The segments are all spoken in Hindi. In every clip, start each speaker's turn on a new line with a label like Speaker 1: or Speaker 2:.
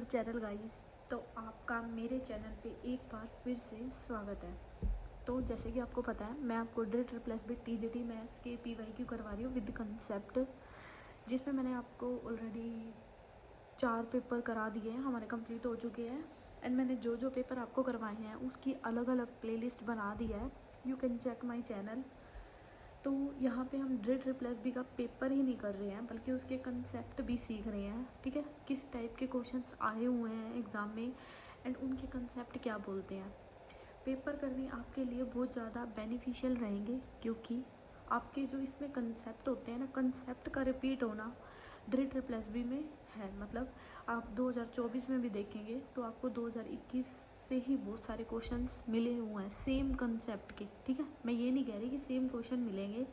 Speaker 1: Channel guys. तो आपका मेरे चैनल पे एक बार फिर से स्वागत है। तो जैसे कि आपको पता है, मैं आपको DREE TGT मैथ्स के PYQ करवा रही हूँ विद कंसेप्ट, जिसमें मैंने आपको ऑलरेडी 4 पेपर करा दिए हैं, हमारे कंप्लीट हो चुके हैं। एंड मैंने जो जो पेपर आपको करवाए हैं उसकी अलग अलग प्लेलिस्ट बना दी है, you can check my channel. तो यहाँ पे हम DREE का पेपर ही नहीं कर रहे हैं, बल्कि उसके कंसेप्ट भी सीख रहे हैं। ठीक है, किस टाइप के क्वेश्चंस आए हुए हैं एग्ज़ाम में एंड उनके कंसेप्ट क्या बोलते हैं। पेपर करने आपके लिए बहुत ज़्यादा बेनिफिशियल रहेंगे, क्योंकि आपके जो इसमें कंसेप्ट होते हैं ना, कंसेप्ट का रिपीट होना DREE में है। मतलब आप 2024 में भी देखेंगे तो आपको 2021 से ही बहुत सारे क्वेश्चंस मिले हुए हैं सेम कंसेप्ट के। ठीक है, मैं ये नहीं कह रही कि सेम क्वेश्चन मिलेंगे,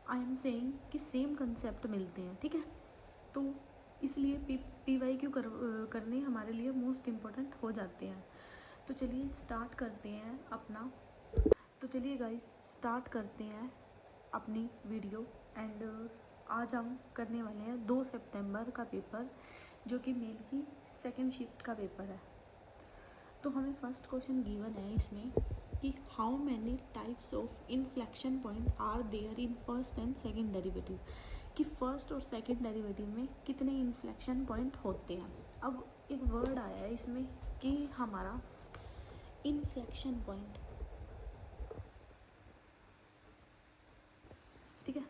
Speaker 1: आई एम सेइंग कि सेम कंसेप्ट मिलते हैं। ठीक है, तो इसलिए PYQ करने हमारे लिए मोस्ट इम्पोर्टेंट हो जाते हैं। तो चलिए स्टार्ट करते हैं अपना। तो चलिए गाइस स्टार्ट करते हैं अपनी वीडियो। एंड आज हम करने वाले हैं 2 सितंबर का पेपर, जो कि मेल की सेकंड शिफ्ट का पेपर है। तो हमें फर्स्ट क्वेश्चन गिवन है इसमें कि how many types of inflection point are there in first and second derivative, कि फर्स्ट और सेकंड डेरिवेटिव में कितने इन्फ्लेक्शन पॉइंट होते हैं। अब एक वर्ड आया है इसमें कि हमारा इन्फ्लेक्शन पॉइंट, ठीक है,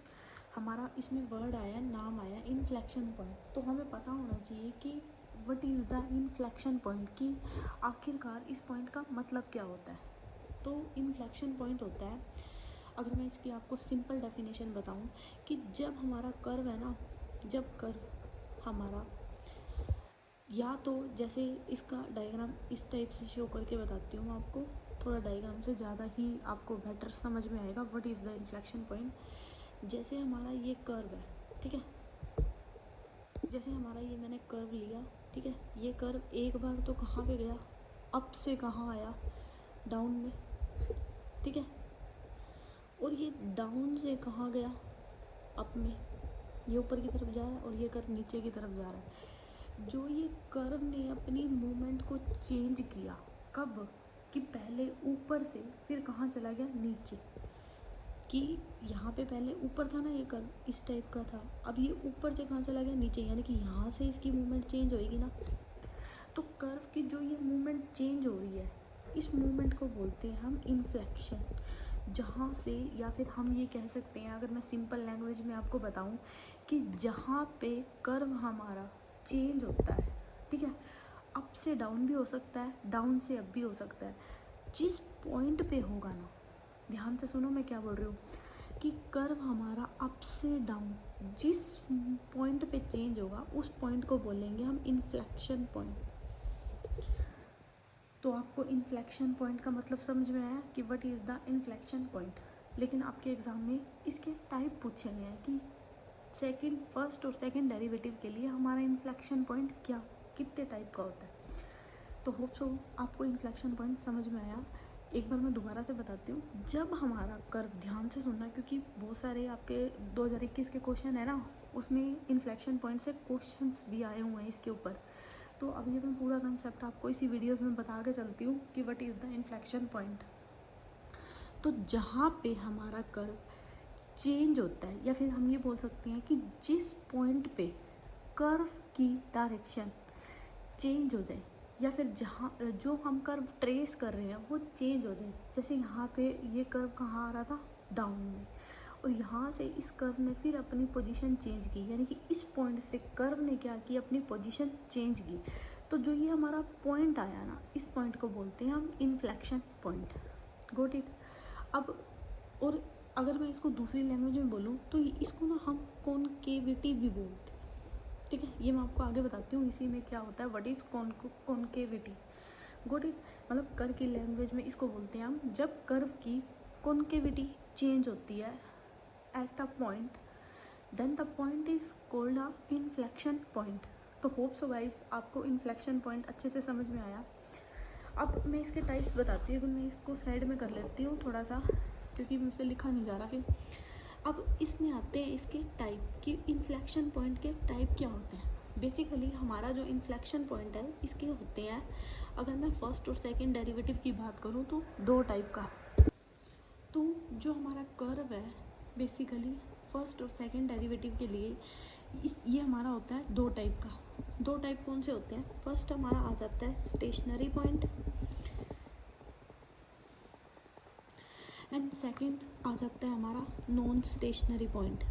Speaker 1: हमारा इसमें वर्ड आया, नाम आया इन्फ्लेक्शन पॉइंट। तो हमें पता होना चाहिए कि what is the inflection point, कि आखिरकार इस पॉइंट का मतलब क्या होता है। तो इन्फ्लेक्शन पॉइंट होता है, अगर मैं इसकी आपको सिंपल डेफिनेशन बताऊं, कि जब हमारा कर्व है ना, जब कर्व हमारा, या तो जैसे इसका डायग्राम इस टाइप से शो करके बताती हूँ आपको, थोड़ा डायग्राम से ज़्यादा ही आपको बेटर समझ में आएगा what is the inflection point. जैसे हमारा ये कर्व है, ठीक है, जैसे हमारा ये मैंने कर्व लिया, ठीक है, ये कर्व एक बार तो कहाँ पे गया, अप से कहाँ आया, डाउन में, ठीक है, और ये डाउन से कहाँ गया, अप में, ये ऊपर की तरफ जा रहा है और ये कर्व नीचे की तरफ जा रहा है। जो ये कर्व ने अपनी मूवमेंट को चेंज किया, कब, कि पहले ऊपर से फिर कहाँ चला गया, नीचे, कि यहाँ पे पहले ऊपर था ना, ये कर्व इस टाइप का था, अब ये ऊपर से कहाँ चला गया, नीचे, यानी कि यहाँ से इसकी मूवमेंट चेंज होएगी ना। तो कर्व की जो ये मूवमेंट चेंज हो रही है, इस मूवमेंट को बोलते हैं हम इन्फ्लेक्शन। जहाँ से, या फिर हम ये कह सकते हैं, अगर मैं सिंपल लैंग्वेज में आपको बताऊँ, कि जहाँ पे कर्व हमारा चेंज होता है, ठीक है, अप से डाउन भी हो सकता है, डाउन से अप भी हो सकता है, जिस पॉइंट पे होगा ना, ध्यान से सुनो मैं क्या बोल रही हूँ, कि कर्व हमारा अप से डाउन जिस पॉइंट पे चेंज होगा, उस पॉइंट को बोलेंगे हम इन्फ्लेक्शन पॉइंट। तो आपको इन्फ्लेक्शन पॉइंट का मतलब समझ में आया कि what is the inflection point. लेकिन आपके एग्ज़ाम में इसके टाइप पूछे गए हैं कि फर्स्ट और सेकंड डेरिवेटिव के लिए हमारा इन्फ्लेक्शन पॉइंट क्या, कितने टाइप का होता है। तो होप सो आपको इन्फ्लेक्शन पॉइंट समझ में आया। एक बार मैं दोबारा से बताती हूँ, जब हमारा कर्व, ध्यान से सुनना क्योंकि बहुत सारे आपके 2021 के क्वेश्चन है ना, उसमें इन्फ्लेक्शन पॉइंट से क्वेश्चंस भी आए हुए हैं इसके ऊपर। तो अब ये मैं पूरा कंसेप्ट आपको इसी वीडियोस में बता के चलती हूँ कि what is the inflection point. तो जहाँ पे हमारा कर्व चेंज होता है, या फिर हम ये बोल सकते हैं कि जिस पॉइंट पे कर्व की डायरेक्शन चेंज हो जाए, या फिर जहाँ जो हम कर्व ट्रेस कर रहे हैं वो चेंज हो जाए। जैसे यहाँ पे ये कर्व कहाँ आ रहा था, डाउन में, और यहाँ से इस कर्व ने फिर अपनी पोजीशन चेंज की, यानी कि इस पॉइंट से कर्व ने क्या की, अपनी पोजीशन चेंज की। तो जो ये हमारा पॉइंट आया ना, इस पॉइंट को बोलते हैं हम इन्फ्लेक्शन पॉइंट। Got it. अब और अगर मैं इसको दूसरी लैंग्वेज में बोलूँ तो इसको ना हम कॉनकेविटी भी बोलते हैं। ठीक है, ये मैं आपको आगे बताती हूँ इसी में क्या होता है, व्हाट इज़ कॉनकेविटी। Got it. मतलब कर्व की लैंग्वेज में इसको बोलते हैं हम, जब कर्व की कॉनकेविटी चेंज होती है at a point, then the point is called a inflection point. तो होप सो गाइस आपको इन्फ्लेक्शन पॉइंट अच्छे से समझ में आया। अब मैं इसके टाइप्स बताती हूँ, मैं इसको साइड में कर लेती हूँ थोड़ा सा, क्योंकि मुझसे लिखा नहीं जा रहा फिर। अब इसमें आते हैं इसके टाइप, कि इन्फ्लेक्शन पॉइंट के टाइप क्या होते हैं। बेसिकली हमारा जो इन्फ्लेक्शन पॉइंट है इसके होते हैं, अगर मैं फर्स्ट और सेकंड डेरिवेटिव की बात करूँ तो दो टाइप का। तो जो हमारा कर्व है बेसिकली फर्स्ट और सेकंड डेरिवेटिव के लिए ये हमारा होता है दो टाइप का। दो टाइप कौन से होते हैं? फर्स्ट हमारा आ जाता है स्टेशनरी पॉइंट एंड सेकंड आ जाता है हमारा non stationary point.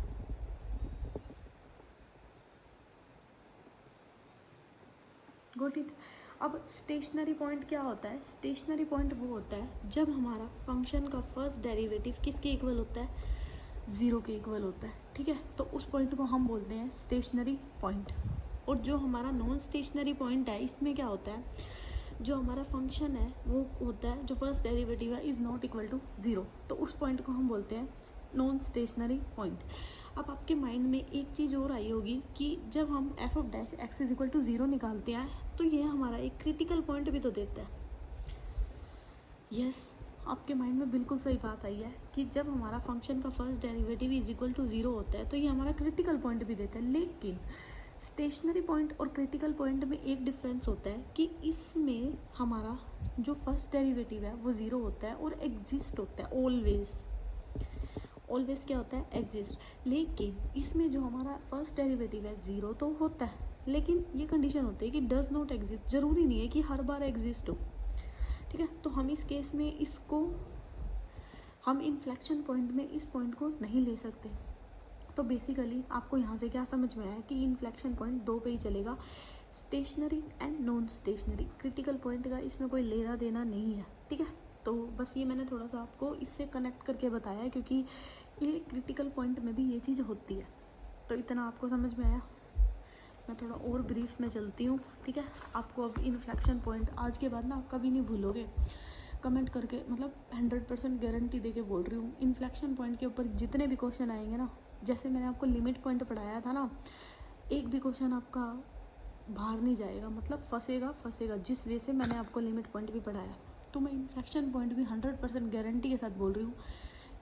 Speaker 1: Got it. अब स्टेशनरी पॉइंट क्या होता है? स्टेशनरी पॉइंट वो होता है जब हमारा फंक्शन का फर्स्ट डेरिवेटिव किसके इक्वल होता है? ज़ीरो के इक्वल होता है, ठीक है। तो उस पॉइंट को हम बोलते हैं स्टेशनरी पॉइंट। और जो हमारा नॉन स्टेशनरी पॉइंट है इसमें क्या होता है, जो हमारा फंक्शन है वो होता है जो फर्स्ट डेरिवेटिव है is not equal to zero, तो उस पॉइंट को हम बोलते हैं नॉन स्टेशनरी पॉइंट। अब आपके माइंड में एक चीज़ और आई होगी कि जब हम f of dash x is equal to zero निकालते हैं तो ये हमारा एक क्रिटिकल पॉइंट भी तो देता है। यस, आपके माइंड में बिल्कुल सही बात आई है कि जब हमारा फंक्शन का first derivative is equal to zero होता है तो ये हमारा क्रिटिकल पॉइंट भी देता है। लेकिन स्टेशनरी पॉइंट और क्रिटिकल पॉइंट में एक डिफरेंस होता है कि इसमें हमारा जो फर्स्ट डेरिवेटिव है वो ज़ीरो होता है और एग्जिस्ट होता है ऑलवेज। ऑलवेज क्या होता है? एग्जिस्ट। लेकिन इसमें जो हमारा फर्स्ट डेरिवेटिव है ज़ीरो तो होता है, लेकिन ये कंडीशन होती है कि डज नॉट एग्जिस्ट। ज़रूरी नहीं है कि हर बार एग्जिस्ट हो, ठीक है। तो हम इस केस में इसको हम इन्फ्लेक्शन पॉइंट में इस पॉइंट को नहीं ले सकते। तो बेसिकली आपको यहाँ से क्या समझ में आया कि इन्फ्लेक्शन पॉइंट दो पे ही चलेगा, stationary and non stationary. Critical point का इसमें कोई लेना देना नहीं है, ठीक है। तो बस ये मैंने थोड़ा सा आपको इससे कनेक्ट करके बताया है क्योंकि ये क्रिटिकल पॉइंट में भी ये चीज़ होती है। तो इतना आपको समझ में आया। मैं थोड़ा और ब्रीफ में चलती हूँ, ठीक है। आपको अब इन्फ्लेक्शन पॉइंट आज के बाद ना आप कभी नहीं भूलोगे, कमेंट करके, मतलब 100% गारंटी दे के बोल रही हूँ। इन्फ्लेक्शन पॉइंट के ऊपर जितने भी क्वेश्चन आएंगे ना, जैसे मैंने आपको लिमिट पॉइंट पढ़ाया था ना, एक भी क्वेश्चन आपका बाहर नहीं जाएगा, मतलब फंसेगा जिस वे से मैंने आपको लिमिट पॉइंट भी पढ़ाया। तो मैं इन्फ्लेक्शन पॉइंट भी 100% गारंटी के साथ बोल रही हूँ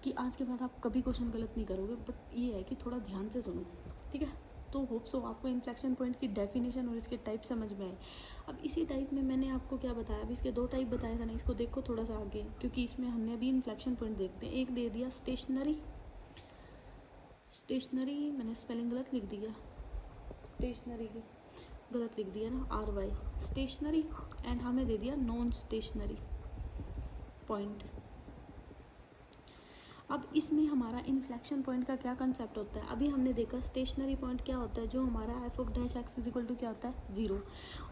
Speaker 1: कि आज के बाद आप कभी क्वेश्चन गलत नहीं करोगे। बट ये है कि थोड़ा ध्यान से सुनो, ठीक है। तो होप सो आपको इन्फ्लेक्शन पॉइंट की डेफिनेशन और इसके टाइप समझ में आए। अब इसी टाइप में मैंने आपको क्या बताया, अब इसके दो टाइप बताए थे ना, इसको देखो थोड़ा सा आगे, क्योंकि इसमें हमने अभी इन्फ्लेक्शन पॉइंट देखते हैं। एक दे दिया स्टेशनरी, मैंने स्पेलिंग गलत लिख दिया, स्टेशनरी की गलत लिख दिया ना, RY स्टेशनरी, एंड हमें दे दिया नॉन स्टेशनरी पॉइंट। अब इसमें हमारा इन्फ्लेक्शन पॉइंट का क्या कंसेप्ट होता है? अभी हमने देखा स्टेशनरी पॉइंट क्या होता है, जो हमारा f of dash x is equal to क्या होता है? ज़ीरो।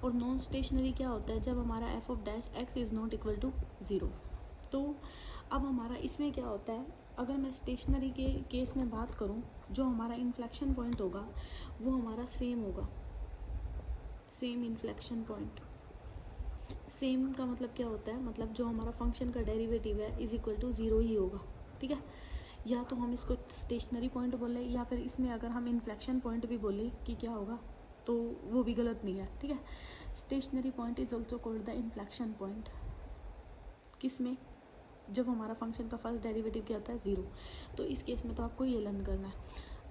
Speaker 1: और नॉन स्टेशनरी क्या होता है? जब हमारा f of dash x is not equal to zero. तो अब हमारा इसमें क्या होता है, अगर मैं स्टेशनरी के केस में बात करूं, जो हमारा इन्फ्लेक्शन पॉइंट होगा वो हमारा सेम होगा, सेम इन्फ्लेक्शन पॉइंट। सेम का मतलब क्या होता है, मतलब जो हमारा फंक्शन का डेरिवेटिव है इज इक्वल टू ज़ीरो ही होगा, ठीक है। या तो हम इसको स्टेशनरी पॉइंट बोले, या फिर इसमें अगर हम इन्फ्लेक्शन पॉइंट भी बोले कि क्या होगा, तो वो भी गलत नहीं है, ठीक है। Stationary point is also called the inflection point. किस में? जब हमारा फंक्शन का फर्स्ट डेरिवेटिव क्या होता है? ज़ीरो। तो इस केस में तो आपको ये लर्न करना है।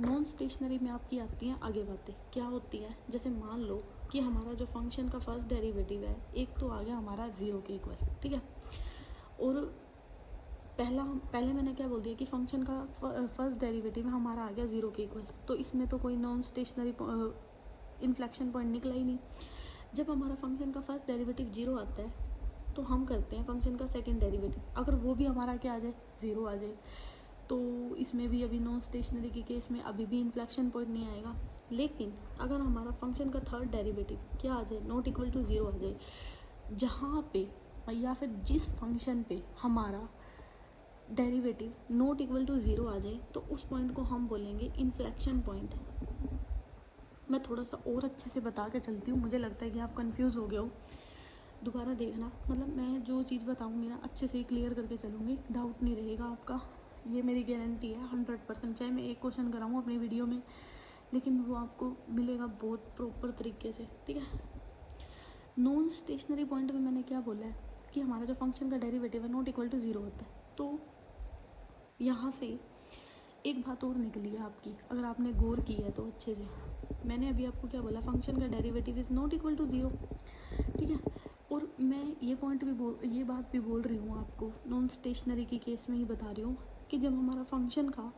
Speaker 1: नॉन स्टेशनरी में आपकी आती हैं आगे बातें। क्या होती है? जैसे मान लो कि हमारा जो फंक्शन का फर्स्ट डेरिवेटिव है, एक तो आ गया हमारा ज़ीरो के इक्वल, ठीक है। और पहले मैंने क्या बोल दिया कि फंक्शन का फर्स्ट डेरिवेटिव हमारा आ गया ज़ीरो के इक्वल, तो इसमें तो कोई नॉन स्टेशनरी इन्फ्लेक्शन पॉइंट निकला ही नहीं। जब हमारा फंक्शन का फर्स्ट डेरिवेटिव ज़ीरो आता है तो हम करते हैं फंक्शन का सेकंड डेरिवेटिव, अगर वो भी हमारा क्या आ जाए? ज़ीरो आ जाए, तो इसमें भी अभी नॉन स्टेशनरी के केस में अभी भी इन्फ्लेक्शन पॉइंट नहीं आएगा। लेकिन अगर हमारा फंक्शन का थर्ड डेरिवेटिव क्या आ जाए? नॉट इक्वल टू ज़ीरो आ जाए, जहाँ पे या फिर जिस फंक्शन पे हमारा derivative not equal to zero आ जाए, तो उस पॉइंट को हम बोलेंगे इन्फ्लेक्शन पॉइंट। मैं थोड़ा सा और अच्छे से बता के चलती हूँ, मुझे लगता है कि आप कंफ्यूज हो गए हो। दोबारा देखना, मतलब मैं जो चीज़ बताऊँगी ना अच्छे से क्लियर करके चलूँगी, डाउट नहीं रहेगा आपका, ये मेरी गारंटी है 100%। चाहे मैं एक क्वेश्चन कराऊँ अपनी वीडियो में, लेकिन वो आपको मिलेगा बहुत प्रॉपर तरीके से, ठीक है। नॉन स्टेशनरी पॉइंट में मैंने क्या बोला है कि हमारा जो फंक्शन का डेरिवेटिव है नॉट इक्वल टू ज़ीरो होता है। तो यहाँ से एक बात और निकली है आपकी, अगर आपने गौर की है तो अच्छे से, मैंने अभी आपको क्या बोला, फंक्शन का derivative is not equal to 0, ठीक है। और मैं ये बात भी बोल रही हूँ आपको, नॉन स्टेशनरी के केस में ही बता रही हूँ कि जब हमारा फंक्शन का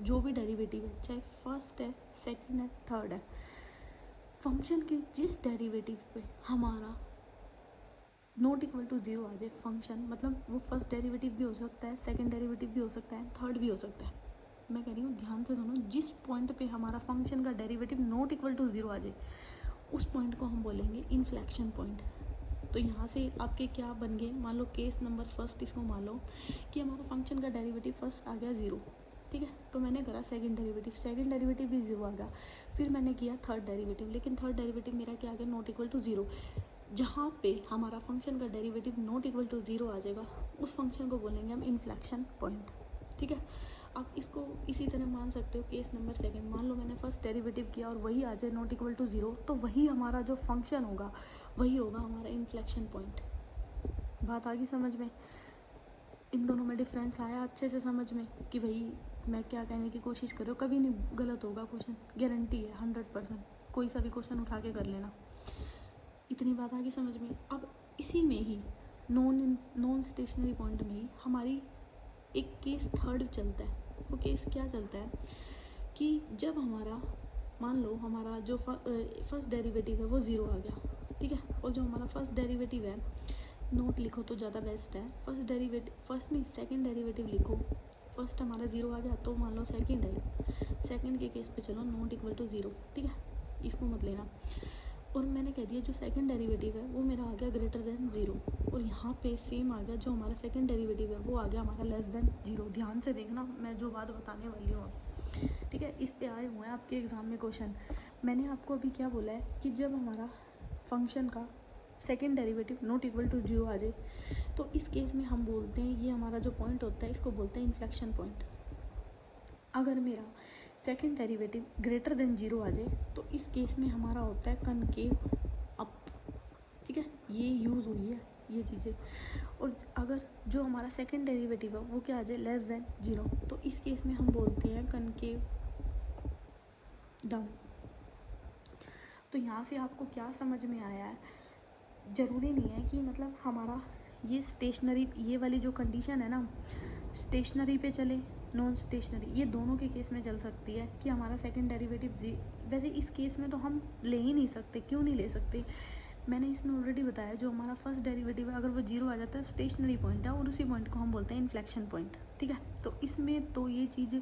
Speaker 1: जो भी डेरिवेटिव है, चाहे फर्स्ट है, सेकंड है, थर्ड है, फंक्शन के जिस डेरिवेटिव पे हमारा नॉट इक्वल टू 0 आ जाए फंक्शन, मतलब वो फर्स्ट डेरिवेटिव भी हो सकता है, सेकंड डेरिवेटिव भी हो सकता है, थर्ड भी हो सकता है। मैं कह रही हूँ ध्यान से सुनो, जिस पॉइंट पे हमारा फंक्शन का डेरिवेटिव नॉट इक्वल टू 0 आ जाए उस पॉइंट को हम बोलेंगे इन्फ्लेक्शन पॉइंट। तो यहाँ से आपके क्या बन गए, मान लो केस नंबर फर्स्ट, इसको मान लो कि हमारा फंक्शन का डेरिवेटिव फर्स्ट आ गया 0, ठीक है। तो मैंने करा सेकंड डेरिवेटिव भी 0 आ गया। फिर मैंने किया थर्ड डेरिवेटिव, लेकिन थर्ड डेरिवेटिव मेरा क्या आ गया, नॉट इक्वल टू 0। जहाँ पे हमारा फंक्शन का डेरिवेटिव नॉट इक्वल टू 0 आ जाएगा उस फंक्शन को बोलेंगे हम इन्फ्लेक्शन पॉइंट, ठीक है। आप इसको इसी तरह मान सकते हो, केस नंबर सेकंड, मान लो मैंने फर्स्ट डेरिवेटिव किया और वही आ जाए नॉट इक्वल टू 0, तो वही हमारा जो फंक्शन होगा वही होगा हमारा इन्फ्लेक्शन पॉइंट। बात आ गई समझ में? इन दोनों में डिफरेंस आया अच्छे से समझ में कि भाई मैं क्या कहने की कोशिश कर रही हूँ? कभी नहीं गलत होगा क्वेश्चन, गारंटी है 100%। कोई सा भी क्वेश्चन उठा के कर लेना। इतनी बात आ गई समझ में? अब इसी में ही नॉन स्टेशनरी पॉइंट में ही हमारी एक केस थर्ड चलता है। वो केस क्या चलता है कि जब हमारा, मान लो हमारा जो फर्स्ट डेरिवेटिव है वो 0 आ गया, ठीक है। और जो हमारा फर्स्ट डेरिवेटिव है, नोट लिखो तो ज़्यादा बेस्ट है, फर्स्ट नहीं सेकंड डेरिवेटिव लिखो। फर्स्ट हमारा 0 आ गया तो मान लो सेकंड है, सेकंड के केस पे चलो नॉट इक्वल टू 0, ठीक है, इसको मत लेना। और मैंने कह दिया जो सेकंड डेरिवेटिव है वो मेरा आ गया ग्रेटर देन 0, और यहाँ पे सेम आ गया जो हमारा सेकंड डेरिवेटिव है वो आ गया हमारा लेस देन 0। ध्यान से देखना मैं जो बात बताने वाली हूँ, ठीक है। इस पे आए हुए हैं आपके एग्ज़ाम में क्वेश्चन। मैंने आपको अभी क्या बोला है कि जब हमारा फंक्शन का second derivative not equal to 0 आ जाए तो इस केस में हम बोलते हैं, ये हमारा जो पॉइंट होता है इसको बोलते हैं इन्फ्लेक्शन पॉइंट। अगर मेरा सेकंड डेरिवेटिव ग्रेटर देन 0 आ जाए तो इस केस में हमारा होता है कनकेव अप, ठीक है। ये यूज़ हुई है ये चीज़ें। और अगर जो हमारा सेकंड डेरिवेटिव है वो क्या आ जाए, लेस देन 0, तो इस केस में हम बोलते हैं कनकेव डाउन। तो यहाँ से आपको क्या समझ में आया है? ज़रूरी नहीं है कि मतलब हमारा ये स्टेशनरी, ये वाली जो कंडीशन है ना, स्टेशनरी पे चले नॉन स्टेशनरी, ये दोनों के केस में चल सकती है कि हमारा सेकंड डेरिवेटिव वैसे इस केस में तो हम ले ही नहीं सकते। क्यों नहीं ले सकते? मैंने इसमें ऑलरेडी बताया, जो हमारा फर्स्ट डेरिवेटिव है अगर वो 0 आ जाता है स्टेशनरी पॉइंट है, और उसी पॉइंट को हम बोलते हैं इन्फ्लेक्शन पॉइंट, ठीक है। तो इसमें तो ये चीज़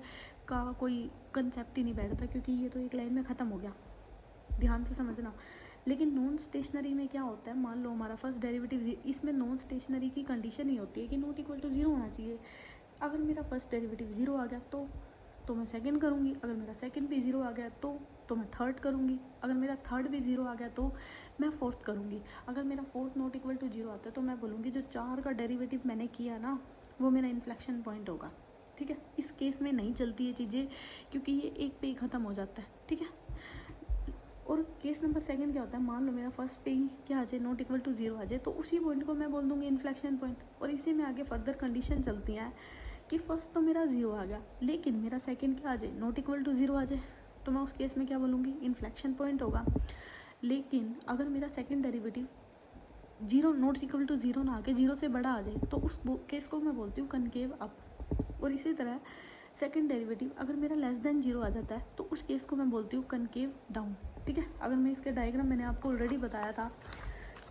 Speaker 1: का कोई कंसेप्ट ही नहीं बैठता क्योंकि ये तो एक लाइन में ख़त्म हो गया। ध्यान से समझना। लेकिन नॉन स्टेशनरी में क्या होता है, मान लो हमारा फर्स्ट डेरिवेटिव, इसमें नॉन स्टेशनरी की कंडीशन ही होती है कि नॉट इक्वल टू 0 होना चाहिए। अगर मेरा फर्स्ट डेरिवेटिव 0 आ गया तो मैं सेकंड करूँगी, अगर मेरा सेकंड भी 0 आ गया तो मैं थर्ड करूँगी, अगर मेरा थर्ड भी 0 आ गया तो मैं फोर्थ करूँगी। अगर मेरा फोर्थ नॉट इक्वल टू 0 आता है तो मैं बोलूँगी जो 4 का डेरिवेटिव मैंने किया ना वो मेरा इन्फ्लेक्शन पॉइंट होगा, ठीक है। इस केस में नहीं चलती ये चीज़ें क्योंकि ये एक पे ही ख़त्म हो जाता है, ठीक है। और केस नंबर सेकंड क्या होता है, मान लो मेरा फर्स्ट पे ही क्या आ जाए, नॉट इक्वल टू 0 आ जाए, तो उसी पॉइंट को मैं बोल दूँगी इन्फ्लेक्शन पॉइंट। और इसी में आगे फर्दर कंडीशन चलती हैं कि फर्स्ट तो मेरा 0 आ गया लेकिन मेरा सेकंड क्या आ जाए, नॉट इक्वल टू 0 आ जाए, तो मैं उस केस में क्या बोलूँगी, इन्फ्लेक्शन पॉइंट होगा। लेकिन अगर मेरा second derivative 0 not equal to 0 ना आके 0 से बड़ा आ जाए तो उस केस को मैं बोलती हूँ कनकेव अप। और इसी तरह सेकंड डेरिवेटिव अगर मेरा लेस देन 0 आ जाता है तो उस केस को मैं बोलती हूँ कनकेव डाउन, ठीक है। अगर मैं इसका डायग्राम, मैंने आपको ऑलरेडी बताया था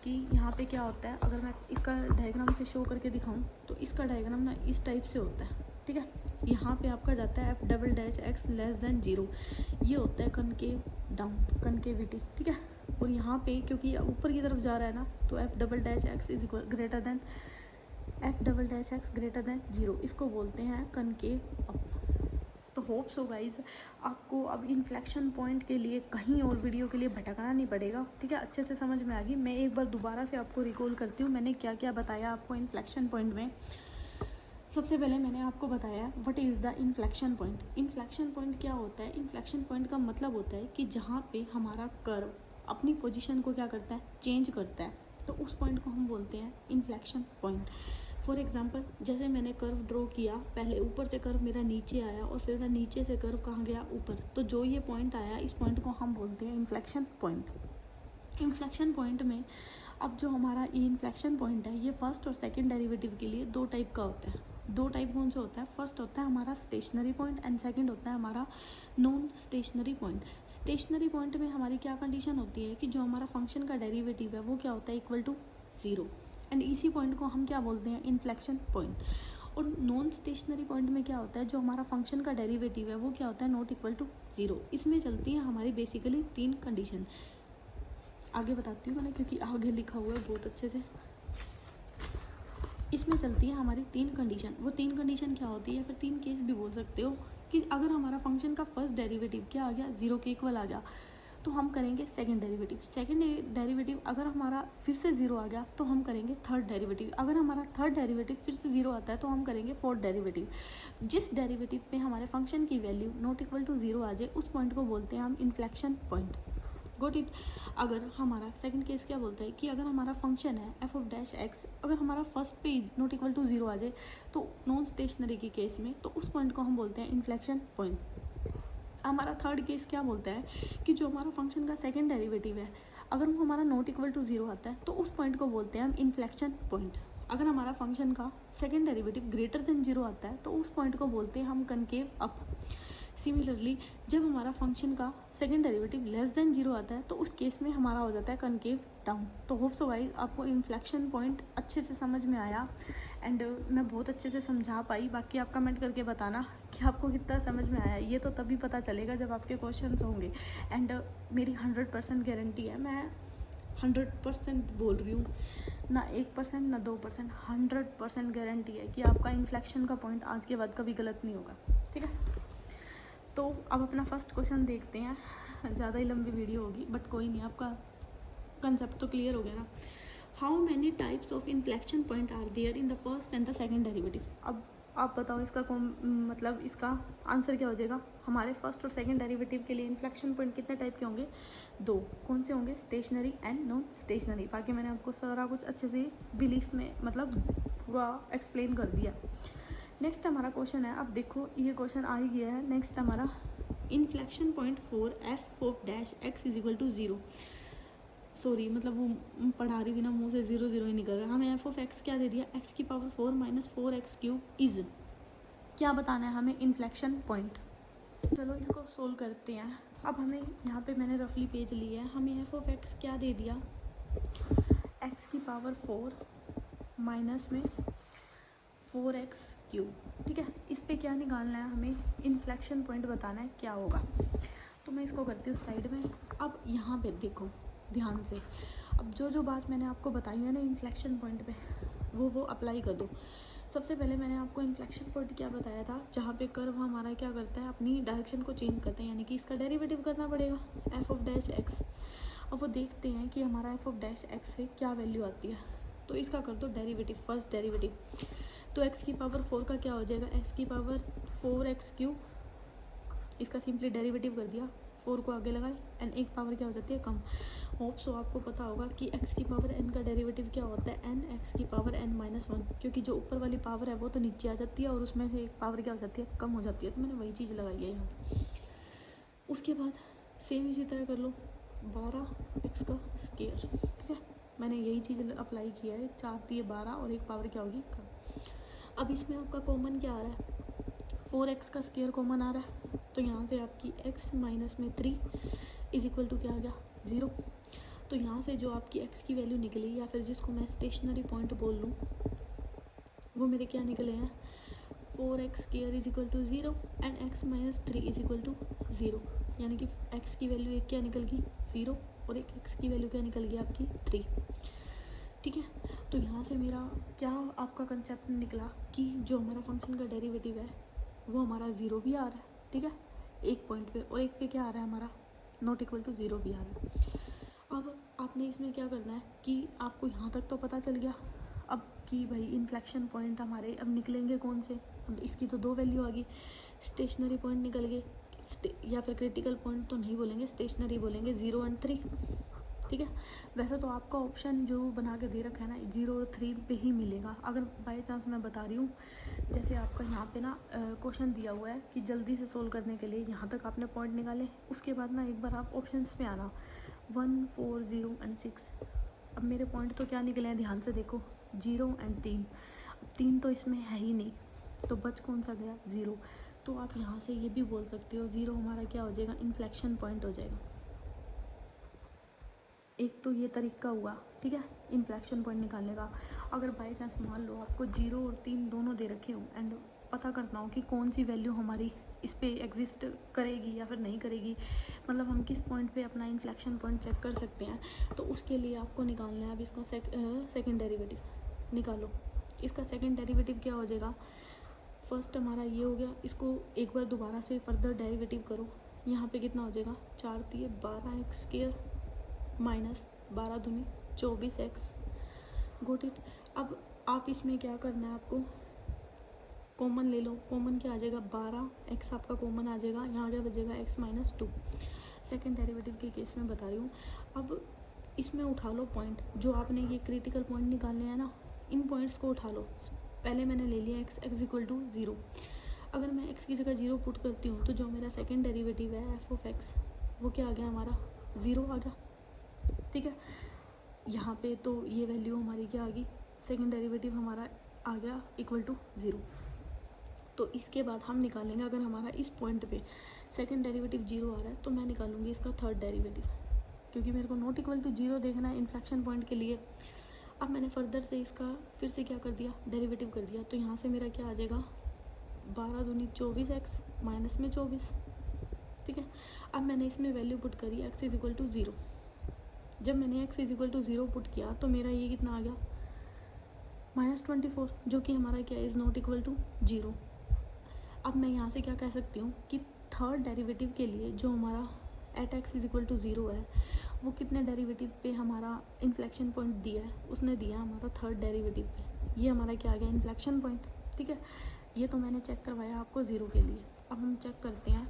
Speaker 1: कि यहाँ पे क्या होता है, अगर मैं इसका डायग्राम से शो करके दिखाऊं तो इसका डायग्राम ना इस टाइप से होता है, ठीक है। यहाँ पे आपका जाता है F double dash x less than 0, ये होता है कनकेव डाउन, कनकेविटी, ठीक है। और यहाँ पे क्योंकि ऊपर की तरफ जा रहा है ना तो F double dash x is equal greater than F double dash x greater than 0, इसको बोलते हैं कनकेव अप। तो होप सो गाइज आपको अब इन्फ्लेक्शन पॉइंट के लिए कहीं और वीडियो के लिए भटकना नहीं पड़ेगा, ठीक है। अच्छे से समझ में आ गई। मैं एक बार दोबारा से आपको रिकॉल करती हूँ मैंने क्या क्या बताया आपको इन्फ्लेक्शन पॉइंट में। सबसे पहले मैंने आपको बताया what is the inflection point. Inflection point क्या होता है, इन्फ्लेक्शन पॉइंट का मतलब होता है कि जहाँ पे हमारा कर्व अपनी पोजीशन को क्या करता है, चेंज करता है, तो उस पॉइंट को हम बोलते हैं इन्फ्लेक्शन पॉइंट। फॉर एग्जांपल जैसे मैंने कर्व ड्रॉ किया, पहले ऊपर से कर्व मेरा नीचे आया और फिर नीचे से कर्व कहाँ गया, ऊपर। तो जो ये पॉइंट आया, इस पॉइंट को हम बोलते हैं इन्फ्लेक्शन पॉइंट। इन्फ्लेक्शन पॉइंट में अब जो हमारा ये इन्फ्लेक्शन पॉइंट है, ये फर्स्ट और सेकंड डेरिवेटिव के लिए दो टाइप का होता है। दो टाइप कौन सा होता है? फर्स्ट होता है हमारा स्टेशनरी पॉइंट एंड सेकंड होता है हमारा non stationary point. Stationary point में हमारी क्या कंडीशन होती है कि जो हमारा फंक्शन का डेरिवेटिव है वो क्या होता है, इक्वल टू 0। एंड इसी पॉइंट को हम क्या बोलते हैं, इन्फ्लेक्शन पॉइंट। और नॉन स्टेशनरी पॉइंट में क्या होता है, जो हमारा फंक्शन का डेरिवेटिव है वो क्या होता है, नॉट इक्वल टू 0। इसमें चलती है हमारी बेसिकली 3 कंडीशन। आगे बताती हूँ मैंने, क्योंकि आगे लिखा हुआ है बहुत अच्छे से। इसमें चलती है हमारी 3 कंडीशन। वो 3 कंडीशन क्या होती है, फिर 3 केस भी बोल सकते हो, कि अगर हमारा फंक्शन का फर्स्ट डेरिवेटिव क्या आ गया, 0 के इक्वल आ गया, तो हम करेंगे सेकंड डेरिवेटिव। सेकंड डेरिवेटिव अगर हमारा फिर से 0 आ गया तो हम करेंगे थर्ड डेरिवेटिव। अगर हमारा थर्ड डेरिवेटिव फिर से 0 आता है तो हम करेंगे फोर्थ डेरिवेटिव। जिस डेरिवेटिव पे हमारे फंक्शन की वैल्यू नॉट इक्वल टू 0 आ जाए, उस पॉइंट को बोलते हैं हम इन्फ्लेक्शन पॉइंट। Got it. अगर हमारा सेकंड केस क्या बोलता है कि अगर हमारा फंक्शन है एफ ऑफ डैश एक्स, अगर हमारा फर्स्ट पे नॉट इक्वल टू 0 आ जाए तो नॉन स्टेशनरी के केस में, तो उस पॉइंट को हम बोलते हैं इन्फ्लेक्शन पॉइंट। हमारा थर्ड केस क्या बोलता है कि जो हमारा फंक्शन का सेकंड डेरिवेटिव है, अगर वो हमारा नॉट इक्वल टू 0 आता है तो उस पॉइंट को बोलते हैं हम इन्फ्लेक्शन पॉइंट। अगर हमारा फंक्शन का सेकंड डेरिवेटिव ग्रेटर देन 0 आता है तो उस पॉइंट को बोलते हैं हम कनकेव अप। सिमिलरली जब हमारा फंक्शन का सेकंड डेरिवेटिव लेस देन 0 आता है तो उस केस में हमारा हो जाता है कनकेव डाउन। तो होप सो गाइस आपको इन्फ्लेक्शन पॉइंट अच्छे से समझ में आया एंड मैं बहुत अच्छे से समझा पाई। बाकी आप कमेंट करके बताना कि आपको कितना समझ में आया। ये तो तभी पता चलेगा जब आपके क्वेश्चंस होंगे। एंड मेरी 100% गारंटी है, मैं 100% बोल रही हूँ, ना 1% ना 2%, 100% गारंटी है कि आपका इन्फ्लेक्शन का पॉइंट आज के बाद कभी गलत नहीं होगा। ठीक है, तो अब अपना फर्स्ट क्वेश्चन देखते हैं। ज़्यादा ही लंबी वीडियो होगी बट कोई नहीं, आपका कंसेप्ट तो क्लियर हो गया ना। How many types of inflection point are there in the first and the second derivative. अब आप बताओ इसका मतलब इसका आंसर क्या हो जाएगा। हमारे फर्स्ट और सेकंड डेरिवेटिव के लिए इन्फ्लेक्शन पॉइंट कितने टाइप के होंगे, 2। कौन से होंगे, स्टेशनरी एंड नॉन स्टेशनरी। बाकी मैंने आपको सारा कुछ अच्छे से बिलीफ में मतलब पूरा एक्सप्लेन कर दिया। नेक्स्ट हमारा क्वेश्चन है, अब देखो ये क्वेश्चन आ ही गया है। नेक्स्ट हमारा inflection point for f of dash x is equal to 0। Sorry, मतलब वो पढ़ा रही थी ना, मुंह से 0 0 ही निकल रहा है। हमें एफ ऑफ एक्स क्या दे दिया, एक्स की power 4 minus 4x cube is, क्या बताना है हमें, इन्फ्लेक्शन पॉइंट। चलो इसको सोल्व करते हैं। अब हमें यहाँ पे मैंने रफली पेज लिया है। हमें एफ ऑफ एक्स क्या दे दिया, एक्स की पावर 4 माइनस में 4x क्यूब। ठीक है, इस पे क्या निकालना है हमें, इन्फ्लेक्शन पॉइंट बताना है क्या होगा। तो मैं इसको करती हूँ साइड में। अब यहाँ पे देखो ध्यान से, अब जो बात मैंने आपको बताई है ना इन्फ्लेक्शन पॉइंट पे, वो अप्लाई कर दो। सबसे पहले मैंने आपको इन्फ्लेक्शन पॉइंट क्या बताया था, जहाँ पे कर्व हमारा क्या करता है, अपनी डायरेक्शन को चेंज करते हैं, यानी कि इसका डेरिवेटिव करना पड़ेगा एफ ऑफ डैश एक्स। अब वो देखते हैं कि हमारा एफ ऑफ डैश एक्स से क्या वैल्यू आती है, तो इसका कर दो डेरिवेटिव, फर्स्ट डेरिवेटिव। तो x की पावर 4 का क्या हो जाएगा, x की पावर 4x क्यूब। इसका सिंपली डेरिवेटिव कर दिया, 4 को आगे लगाए एंड एक पावर क्या हो जाती है कम। होप सो आपको पता होगा कि x की पावर n का डेरिवेटिव क्या होता है, n x की पावर n माइनस 1, क्योंकि जो ऊपर वाली पावर है वो तो नीचे आ जाती है और उसमें से एक पावर क्या हो जाती है, कम हो जाती है। तो मैंने वही चीज़ लगाई है यहाँ। उसके बाद सेम इसी तरह कर लो, 12x का स्क्वायर। ठीक है, मैंने यही चीज़ अप्लाई किया है, 4 दिए 12 और एक पावर क्या होगी कम। अब इसमें आपका कॉमन क्या आ रहा है, 4x का स्क्वायर कॉमन आ रहा है, तो यहाँ से आपकी x माइनस में 3 इज इक्वल टू क्या आ गया, 0। तो यहाँ से जो आपकी x की वैल्यू निकली, या फिर जिसको मैं स्टेशनरी पॉइंट बोल लूँ, वो मेरे क्या निकले हैं, 4x square is equal to 0 and x minus 3 is equal to 0। यानी कि x की वैल्यू एक क्या निकल गई, 0, और एक x की वैल्यू क्या निकल गई आपकी, 3। ठीक है, तो यहाँ से मेरा क्या आपका कंसेप्ट निकला कि जो हमारा फंक्शन का डेरिवेटिव है वो हमारा 0 भी आ रहा है। ठीक है, एक पॉइंट पे, और एक पे क्या आ रहा है हमारा, नॉट इक्वल टू 0 भी आ रहा है। अब आपने इसमें क्या करना है कि आपको यहाँ तक तो पता चल गया अब कि भाई इन्फ्लेक्शन पॉइंट हमारे अब निकलेंगे कौन से। अब इसकी तो 2 वैल्यू आ गई, स्टेशनरी पॉइंट निकल गए, या फिर क्रिटिकल पॉइंट तो नहीं बोलेंगे, स्टेशनरी बोलेंगे, 0 और 3। ठीक है। वैसे तो आपका ऑप्शन जो बना के दे रखा है ना 0 और 3 पे ही मिलेगा। अगर बाई चांस मैं बता रही हूँ, जैसे आपका यहाँ पे ना क्वेश्चन दिया हुआ है कि जल्दी से सोल्व करने के लिए यहाँ तक आपने पॉइंट निकाले, उसके बाद ना एक बार आप ऑप्शंस पे आना 1, 4, 0 एंड 6। अब मेरे पॉइंट तो क्या निकले हैं, ध्यान से देखो, 0 एंड 3। अब 3 तो इसमें है ही नहीं, तो बच कौन सा गया, 0। तो आप यहाँ से ये भी बोल सकते हो 0 हमारा क्या हो जाएगा, इन्फ्लेक्शन पॉइंट हो जाएगा। एक तो ये तरीका हुआ, ठीक है, इन्फ्लेक्शन पॉइंट निकालने का। अगर बाई चांस मान लो आपको 0 और 3 दोनों दे रखे हो एंड पता करना हो कि कौन सी वैल्यू हमारी इस पे एग्जिस्ट करेगी या फिर नहीं करेगी, मतलब हम किस पॉइंट पे अपना इन्फ्लेक्शन पॉइंट चेक कर सकते हैं, तो उसके लिए आपको निकालना है। अब इसका सेकंड डेरिवेटिव निकालो। इसका सेकंड डेरिवेटिव क्या हो जाएगा, फर्स्ट हमारा ये हो गया, इसको एक बार दोबारा से फर्दर डेरिवेटिव करो। यहाँ पे कितना हो जाएगा, 4 3 12 एक्स स्क्वायर माइनस 12 दूनी 24 एक्स। Got it. अब आप इसमें क्या करना है, आपको कॉमन ले लो। कॉमन क्या आ जाएगा, 12 एक्स आपका कॉमन आ जाएगा, यहाँ क्या बचेगा x माइनस 2। सेकेंड डेरिवेटिव के केस में बता रही हूँ। अब इसमें उठा लो पॉइंट, जो आपने ये क्रिटिकल पॉइंट निकालने हैं ना, इन पॉइंट्स को उठा लो। पहले मैंने ले लिया x इक्वल टू 0। अगर मैं x की जगह 0 पुट करती हूँ तो जो मेरा सेकेंड डेरिवेटिव है f ऑफ x, वो क्या आ गया हमारा, 0 आ गया, ठीक है। यहाँ पे तो ये वैल्यू हमारी क्या आ गई, सेकेंड डेरिवेटिव हमारा आ गया इक्वल टू 0। तो इसके बाद हम निकालेंगे, अगर हमारा इस पॉइंट पे सेकेंड डेरिवेटिव 0 आ रहा है तो मैं निकालूंगी इसका थर्ड डेरिवेटिव, क्योंकि मेरे को नॉट इक्वल टू 0 देखना है इन्फ्लेक्शन पॉइंट के लिए। अब मैंने फर्दर से इसका फिर से क्या कर दिया, डेरिवेटिव कर दिया। तो यहाँ से मेरा क्या आ जाएगा, 12 दूनी 24 एक्स माइनस में 24, ठीक है। अब मैंने इसमें वैल्यू पुट करी x इज इक्वल टू 0। जब मैंने x is equal to 0 put किया तो मेरा ये कितना आ गया, -24, जो कि हमारा क्या इज़ नॉट इक्वल टू 0। अब मैं यहाँ से क्या कह सकती हूँ कि थर्ड डेरिवेटिव के लिए जो हमारा at x is equal to 0 है, वो कितने डेरिवेटिव पे हमारा इन्फ्लेक्शन पॉइंट दिया है, उसने दिया हमारा थर्ड डेरिवेटिव पे। ये हमारा क्या आ गया, इन्फ्लेक्शन पॉइंट, ठीक है। ये तो मैंने चेक करवाया आपको 0 के लिए। अब हम चेक करते हैं,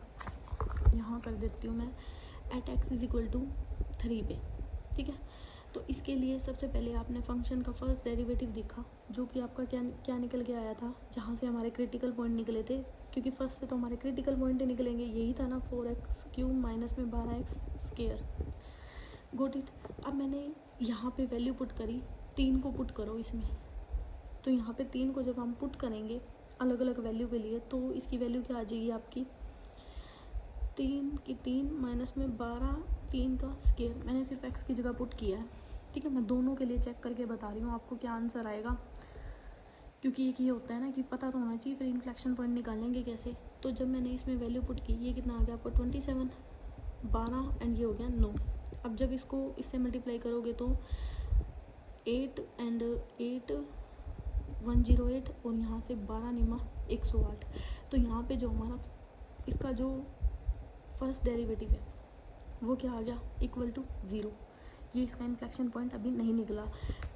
Speaker 1: यहाँ कर देती हूँ मैं at x is equal to 3 पे, ठीक है। तो इसके लिए सबसे पहले आपने फंक्शन का फर्स्ट डेरिवेटिव देखा, जो कि आपका क्या निकल के आया था, जहाँ से हमारे क्रिटिकल पॉइंट निकले थे, क्योंकि फर्स्ट से तो हमारे क्रिटिकल पॉइंट ही निकलेंगे, यही था ना 4x³ माइनस में 12x स्क्वायर। Got it. अब मैंने यहाँ पे वैल्यू पुट करी, 3 को पुट करो इसमें। तो यहाँ पे 3 को जब हम पुट करेंगे अलग अलग वैल्यू के लिए, तो इसकी वैल्यू क्या आ जाएगी आपकी, 3 की 3 माइनस में 12, 3 का स्क्वायर। मैंने सिर्फ x की जगह पुट किया है, ठीक है। मैं दोनों के लिए चेक करके बता रही हूँ आपको क्या आंसर आएगा, क्योंकि एक ये होता है ना कि पता तो होना चाहिए, फिर इन्फ्लेक्शन पॉइंट निकालेंगे कैसे। तो जब मैंने इसमें वैल्यू पुट की, ये कितना आ गया आपको 27, 12 एंड ये हो गया 9। अब जब इसको इससे मल्टीप्लाई करोगे तो 8 एंड 8 108 और यहाँ से 12 निमा 108। तो यहाँ पे जो हमारा इसका जो फर्स्ट डेरिवेटिव है वो क्या आ गया, इक्वल टू 0। ये इसका इन्फ्लेक्शन पॉइंट अभी नहीं निकला।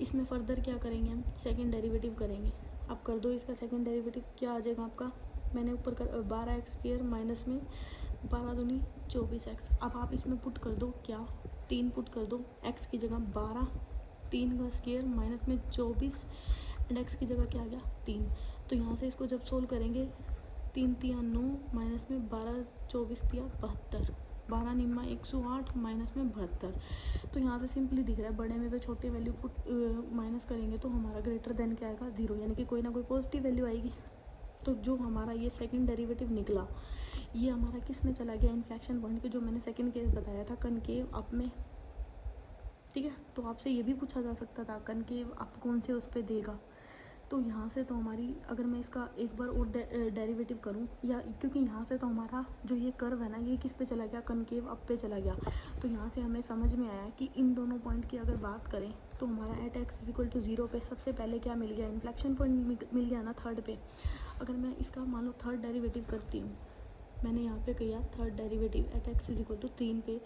Speaker 1: इसमें फर्दर क्या करेंगे, हम सेकंड डेरिवेटिव करेंगे। अब कर दो इसका सेकंड डेरिवेटिव, क्या आ जाएगा आपका, मैंने ऊपर कर 12x स्क्वायर माइनस में 12 दूनी 24x। अब आप इसमें पुट कर दो क्या, 3 पुट कर दो, x की जगह 12, 3 का स्क्वायर माइनस में 24 एंड x की जगह क्या आ गया 3। तो यहाँ से इसको जब सोल्व करेंगे, 3 3 9 माइनस में 12 24 3 72, 12 निम्मा 108 माइनस में 72। तो यहाँ से सिंपली दिख रहा है, बड़े में से छोटे वैल्यू पुट माइनस करेंगे तो हमारा ग्रेटर देन क्या आएगा, 0, यानी कि कोई ना कोई पॉजिटिव वैल्यू आएगी। तो जो हमारा ये सेकंड डेरिवेटिव निकला, ये हमारा किस में चला गया, इन्फ्लेक्शन पॉइंट के, जो मैंने सेकंड केस बताया था कनकेव अप में, ठीक है। तो आपसे ये भी पूछा जा सकता था कनकेव अप कौन से उस पर देगा। तो यहाँ से तो हमारी, अगर मैं इसका एक बार और डेरिवेटिव करूँ, या क्योंकि यहाँ से तो हमारा जो ये कर्व है ना, ये किस पे चला गया, कनकेव अप पे चला गया। तो यहाँ से हमें समझ में आया कि इन दोनों पॉइंट की अगर बात करें तो हमारा at x is equal to 0 पे सबसे पहले क्या मिल गया, इन्फ्लेक्शन पॉइंट मिल गया ना थर्ड पे। अगर मैं इसका मान लो थर्ड डेरिवेटिव करती हूँ, मैंने यहाँ पे किया third derivative at x is equal to 3 पे,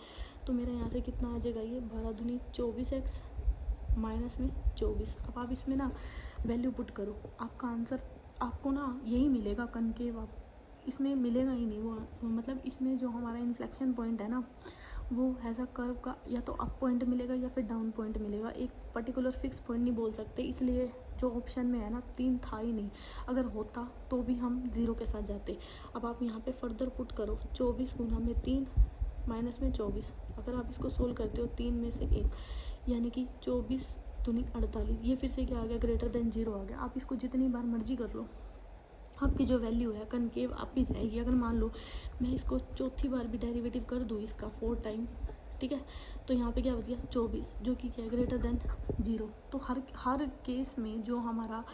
Speaker 1: तो मेरा यहाँ से कितना आ जाएगा, ये 12 दूनी 24x माइनस में 24। अब आप इसमें ना वैल्यू पुट करो, आपका आंसर आपको ना यही मिलेगा कनकेव अप, इसमें मिलेगा ही नहीं वो मतलब इसमें जो हमारा इन्फ्लेक्शन पॉइंट है ना, वो हैज़ अ कर्व का या तो अप पॉइंट मिलेगा या फिर डाउन पॉइंट मिलेगा, एक पर्टिकुलर फिक्स पॉइंट नहीं बोल सकते, इसलिए जो ऑप्शन में है ना 3 था ही नहीं। अगर होता तो भी हम 0 के साथ जाते। अब आप यहाँ पे फर्दर पुट करो, 24 गुना में 3 माइनस में 24, अगर आप इसको सोल्व करते हो 3 में से 1, यानी कि 24 दूनी 48, ये फिर से क्या आ गया, ग्रेटर देन 0 आ गया। आप इसको जितनी बार मर्जी कर लो, आपकी जो वैल्यू है कनकेव आप ही जाएगी। अगर मान लो मैं इसको चौथी बार भी डेरिवेटिव कर दूँ इसका 4 टाइम, ठीक है, तो यहाँ पे क्या बच गया 24, जो कि क्या है, ग्रेटर देन 0। तो हर केस में जो हमारा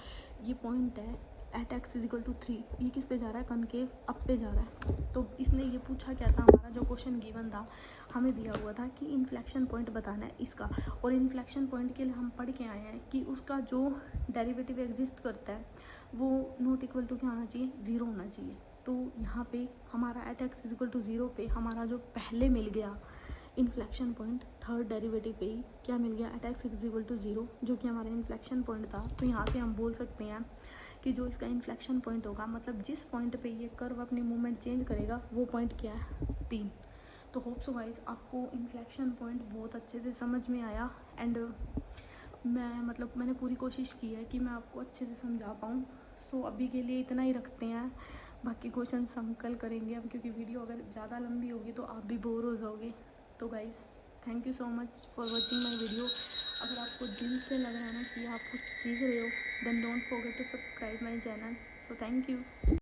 Speaker 1: ये पॉइंट है at x is equal to 3, ये किस पे जा रहा है, कनकेव अप पे जा रहा है। तो इसने ये पूछा क्या था, हमारा जो क्वेश्चन गिवन था हमें दिया हुआ था कि इन्फ्लेक्शन पॉइंट बताना है इसका, और इन्फ्लेक्शन पॉइंट के लिए हम पढ़ के आए हैं कि उसका जो डेरिवेटिव एग्जिस्ट करता है वो नॉट इक्वल टू क्या होना चाहिए, 0 होना चाहिए। तो यहाँ पे हमारा at x is equal to 0 पे हमारा जो पहले मिल गया इन्फ्लेक्शन पॉइंट, थर्ड डेरिवेटिव पे ही क्या मिल गया, at x is equal to 0, जो कि हमारा इन्फ्लेक्शन पॉइंट था। तो यहाँ से हम बोल सकते हैं कि जो इसका इन्फ्लेक्शन पॉइंट होगा, मतलब जिस पॉइंट पे ये कर्व अपनी मूवमेंट चेंज करेगा, वो पॉइंट क्या है, 3। तो होप सो गाइस आपको इन्फ्लेक्शन पॉइंट बहुत अच्छे से समझ में आया, एंड मैंने पूरी कोशिश की है कि मैं आपको अच्छे से समझा पाऊँ। सो अभी के लिए इतना ही रखते हैं, बाकी क्वेश्चन हम कल करेंगे अब, क्योंकि वीडियो अगर ज़्यादा लंबी होगी तो आप भी बोर हो जाओगे। तो guys thank you so much for watching my video. अगर आपको दिल से लग रहा है ना कि आप कुछ सीख रहे हो, then don't forget to subscribe my channel. So thank you.